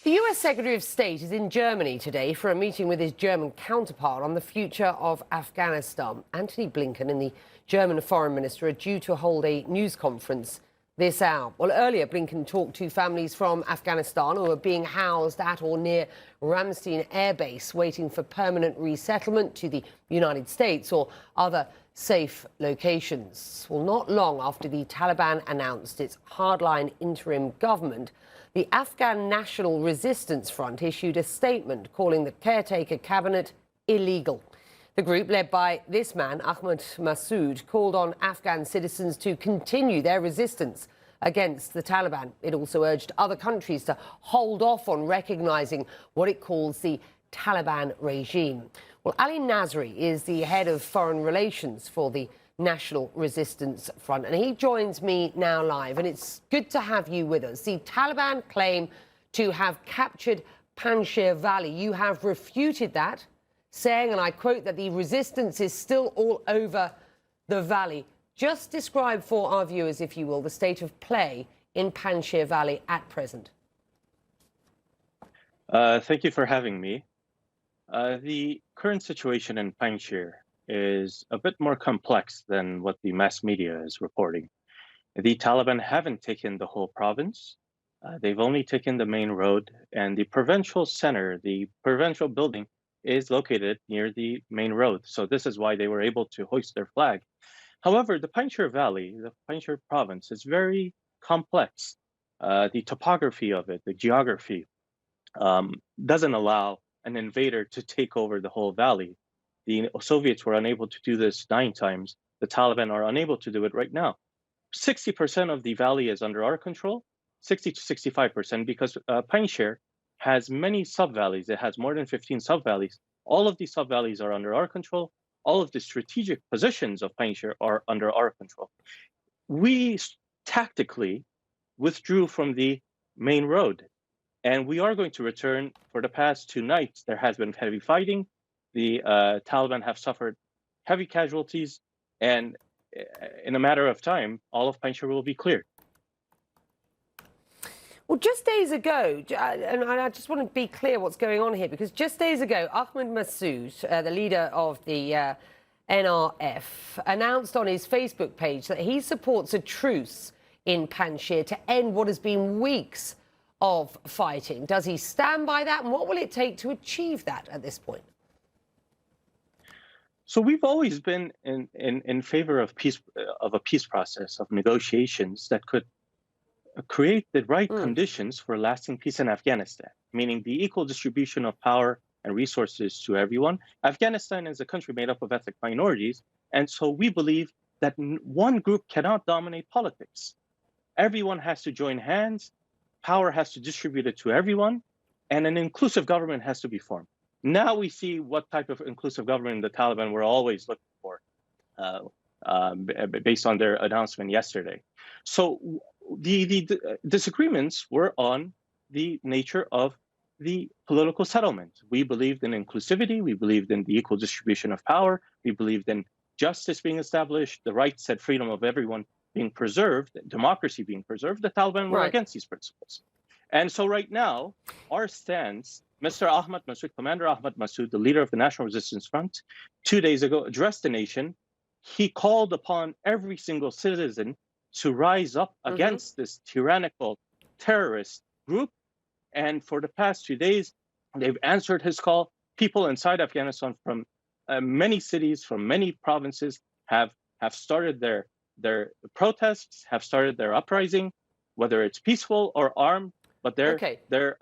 The US Secretary of State is in Germany today for a meeting with his German counterpart on the future of Afghanistan. Antony Blinken and the German Foreign Minister are due to hold a news conference this hour. Well, earlier, Blinken talked to families from Afghanistan who are being housed at or near Ramstein Air Base, waiting for permanent resettlement to the United States or other safe locations. Well, not long after the Taliban announced its hardline interim government, the Afghan National Resistance Front issued a statement calling the caretaker cabinet illegal. The group, led by this man, Ahmad Massoud, called on Afghan citizens to continue their resistance against the Taliban. It also urged other countries to hold off on recognizing what it calls the Taliban regime. Well, Ali Nasri is the head of foreign relations for the National Resistance Front, and he joins me now live, and it's good to have you with us. The Taliban claim to have captured Panjshir Valley. You have refuted that, saying, and I quote, that the resistance is still all over the valley. Just describe for our viewers, if you will, the state of play in Panjshir Valley at present. Thank you for having me. The current situation in Panjshir is a bit more complex than what the mass media is reporting. The Taliban haven't taken the whole province. They've only taken the main road, and the provincial center, the provincial building, is located near the main road. So this is why they were able to hoist their flag. However, the Panjshir Valley, the Panjshir province, is very complex. The topography of it, the geography, doesn't allow an invader to take over the whole valley. The Soviets were unable to do this 9 times. The Taliban are unable to do it right now. 60% of the valley is under our control, 60 to 65%, because Panjshir has many sub-valleys. It has more than 15 sub-valleys. All of these sub-valleys are under our control. All of the strategic positions of Panjshir are under our control. We tactically withdrew from the main road, and we are going to return. For the past 2 nights, there has been heavy fighting. The Taliban have suffered heavy casualties, and in a matter of time, all of Panjshir will be cleared. Well, just days ago, and I just want to be clear what's going on here, because just days ago, Ahmad Massoud, the leader of the NRF, announced on his Facebook page that he supports a truce in Panjshir to end what has been weeks of fighting. Does he stand by that, and what will it take to achieve that at this point? So we've always been in favor of peace, of a peace process, of negotiations that could create the right conditions for lasting peace in Afghanistan, meaning the equal distribution of power and resources to everyone. Afghanistan is a country made up of ethnic minorities, and so we believe that one group cannot dominate politics. Everyone has to join hands, power has to distribute it to everyone, and an inclusive government has to be formed. Now we see what type of inclusive government the Taliban were always looking for, based on their announcement yesterday. So the disagreements were on the nature of the political settlement. We believed in inclusivity, we believed in the equal distribution of power, we believed in justice being established, the rights and freedom of everyone being preserved, democracy being preserved. The Taliban were against these principles. And so right now, our stance, Mr. Ahmad Massoud, Commander Ahmad Massoud, the leader of the National Resistance Front, 2 days ago addressed the nation. He called upon every single citizen to rise up against this tyrannical terrorist group. And for the past 2 days, they've answered his call. People inside Afghanistan from many cities, from many provinces have started their protests, have started their uprising, whether it's peaceful or armed, but they're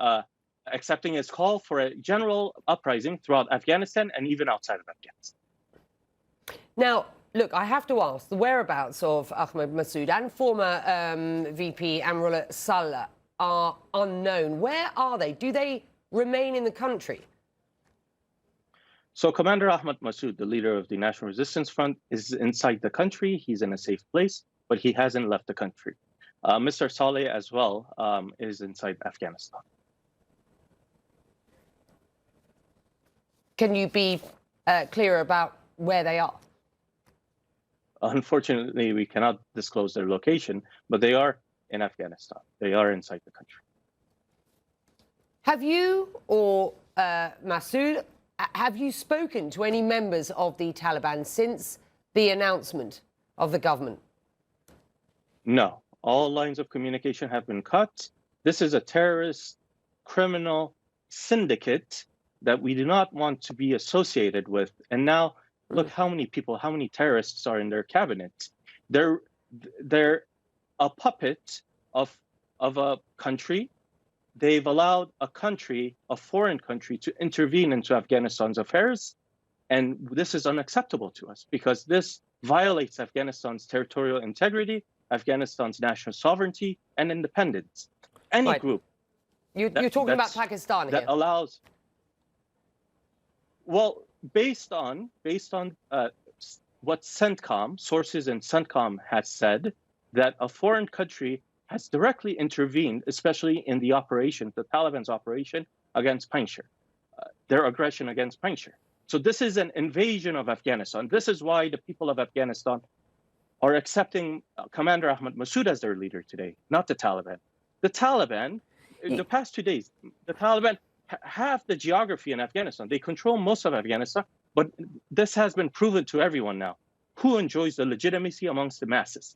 accepting his call for a general uprising throughout Afghanistan and even outside of Afghanistan. Now, look, I have to ask, the whereabouts of Ahmad Massoud and former VP Amrullah Saleh are unknown. Where are they? Do they remain in the country? So Commander Ahmad Massoud, the leader of the National Resistance Front, is inside the country. He's in a safe place, but he hasn't left the country. Mr. Saleh as well is inside Afghanistan. Can you be clearer about where they are? Unfortunately, we cannot disclose their location, but they are in Afghanistan. They are inside the country. Have you or Masood, have you spoken to any members of the Taliban since the announcement of the government? No, all lines of communication have been cut. This is a terrorist criminal syndicate that we do not want to be associated with. And now look how many people, how many terrorists are in their cabinet. They're a puppet of a country. They've allowed a foreign country, to intervene into Afghanistan's affairs. And this is unacceptable to us because this violates Afghanistan's territorial integrity, Afghanistan's national sovereignty and independence. Any Right. group You're talking about Pakistan here. that allows, well, based on what CENTCOM, sources in CENTCOM has said, that a foreign country has directly intervened, especially in the operation, the Taliban's operation against Panjshir, their aggression against Panjshir. So this is an invasion of Afghanistan. This is why the people of Afghanistan are accepting Commander Ahmad Massoud as their leader today, not the Taliban. The Taliban, in the past 2 days, the Taliban have the geography in Afghanistan. They control most of Afghanistan, but this has been proven to everyone now. Who enjoys the legitimacy amongst the masses?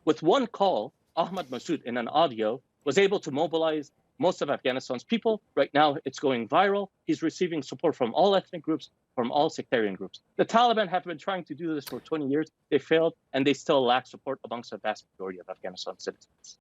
With one call, Ahmad Massoud, in an audio, was able to mobilize most of Afghanistan's people. Right now, it's going viral. He's receiving support from all ethnic groups, from all sectarian groups. The Taliban have been trying to do this for 20 years. They failed, and they still lack support amongst the vast majority of Afghanistan citizens.